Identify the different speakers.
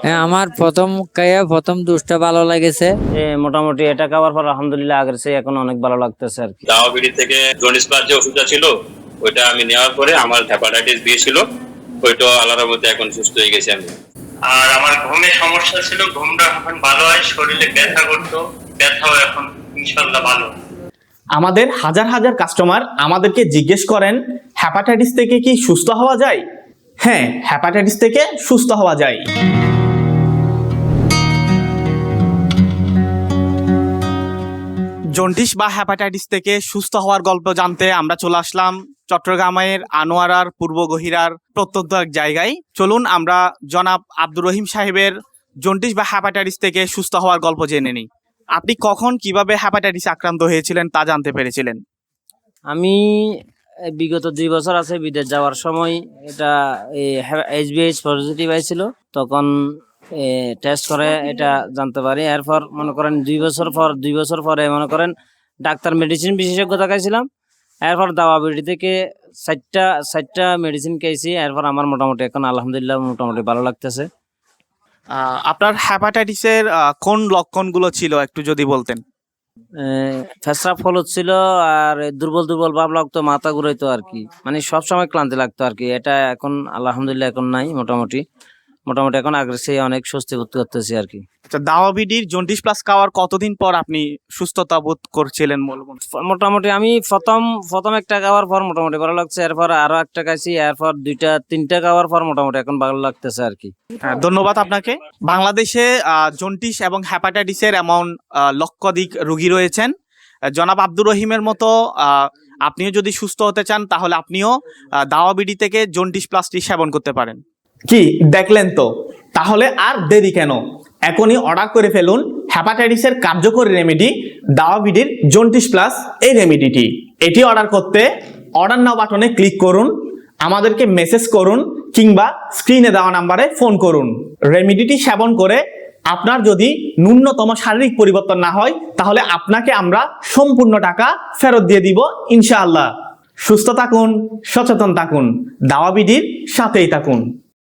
Speaker 1: হ্যাঁ, আমার প্রথম খাইয়া প্রথম দুধটা ভালো লেগেছে।
Speaker 2: মোটামুটি এটা খাওয়ার পর আলহামদুলিল্লাহ আগের চেয়ে এখন অনেক ভালো লাগতেছে আর কি।
Speaker 3: দাওয়াবিড়ি থেকে জন্ডিস প্লাস যে ওষুধটা ছিল ওইটা আমি নেওয়ার পরে আমার হেপাটাইটিস বি ছিল, ওইটা আল্লাহর মধ্যে এখন সুস্থ হয়ে গেছি আমি।
Speaker 4: আর আমার ঘুমের সমস্যা ছিল, ঘুমটা এখন ভালো হয়, শরীরে ব্যথা করতো, ব্যথাও এখন ইনশাল্লাহ ভালো।
Speaker 5: আমাদের হাজার হাজার কাস্টমার আমাদেরকে জিজ্ঞেস করেন হ্যাপাটাইটিস থেকে কি সুস্থ হওয়া যায়? হ্যাঁ, হ্যাপাটাইটিস থেকে সুস্থ হওয়া যায়। জন্ডিস বা হ্যাপাটাইটিস থেকে সুস্থ হওয়ার গল্প জানতে আমরা চলে আসলাম চট্টগ্রামের আনোয়ারার পূর্ব গহিরার প্রত্যন্ত এক জায়গায়। চলুন আমরা জনাব আব্দুর রহিম সাহেবের জন্ডিস বা হ্যাপাটাইটিস থেকে সুস্থ হওয়ার গল্প জেনে নিই। আপনি কখন কিভাবে হ্যাপাটাইটিস আক্রান্ত হয়েছিলেন তা জানতে পেরেছিলেন?
Speaker 2: আমি বিগত 2 বছর আছে বিদেশ যাওয়ার সময় এটা এইচবিএইচ পজিটিভ হয়েছিল, তখন টেস্ট করে এটা জানতে পারি। এরপর মনে করেন 2 বছর পরে মনে করেন ডাক্তার মেডিসিন বিশেষজ্ঞ দেখাইছিলাম। এরপর দাওয়াবিড়ি থেকে 4টা মেডিসিন খেয়েছি। এরপর আমার মোটামুটি এখন আলহামদুলিল্লাহ মোটামুটি ভালো লাগতেছে।
Speaker 5: আপনার হ্যাপাটাইটিসের কোন লক্ষণগুলো ছিল একটু যদি বলতেন?
Speaker 2: ফেসরা ফল হচ্ছিল আর দুর্বল ভাব লাগতো, মাথা ঘুরাইতো আর কি, মানে সবসময় ক্লান্তি লাগতো আর কি। এটা এখন আলহামদুলিল্লাহ এখন নাই, মোটামুটি এখন আগের চেয়ে অনেক স্বস্তি বোধ করতেছি আর কি।
Speaker 5: আচ্ছা, দাওয়াবিডির জন্ডিস প্লাস খাওয়ার কতদিন পর আপনি সুস্থতা বোধ করছিলেন?
Speaker 2: মোটামুটি আমি প্রথম একটা খাওয়ার পর মোটামুটি ভালো লাগছে, এরপর আরো একটা খাইছি, এরপর 2-3টা খাওয়ার পর মোটামুটি এখন ভালো লাগতেছে আর কি।
Speaker 5: হ্যাঁ, ধন্যবাদ আপনাকে। বাংলাদেশে জন্ডিস এবং হ্যাপাটাইটিসের এমন লক্ষাধিক রোগী রয়েছেন। জনাব আব্দুর রহিমের মতো আপনিও যদি সুস্থ হতে চান তাহলে আপনিও দাওয়াবিডি থেকে জন্ডিস প্লাসটি সেবন করতে পারেন। কি দেখলেন তো? তাহলে আর দেরি কেন? এখনই অর্ডার করে ফেলুন হ্যাপাটাইটিসের কার্যকরী রেমেডি দাওয়াবিডির জন্ডিস প্লাস এই রেমেডিটি। এটি অর্ডার করতে অর্ডার নাও বাটনে ক্লিক করুন, আমাদেরকে মেসেজ করুন কিংবা স্ক্রিনে দেওয়া নাম্বারে ফোন করুন। রেমেডিটি সেবন করে আপনার যদি ন্যূনতম শারীরিক পরিবর্তন না হয় তাহলে আপনাকে আমরা সম্পূর্ণ টাকা ফেরত দিয়ে দিব ইনশাআল্লাহ। সুস্থ থাকুন, সচেতন থাকুন, দাওয়াবিডির সাথেই থাকুন।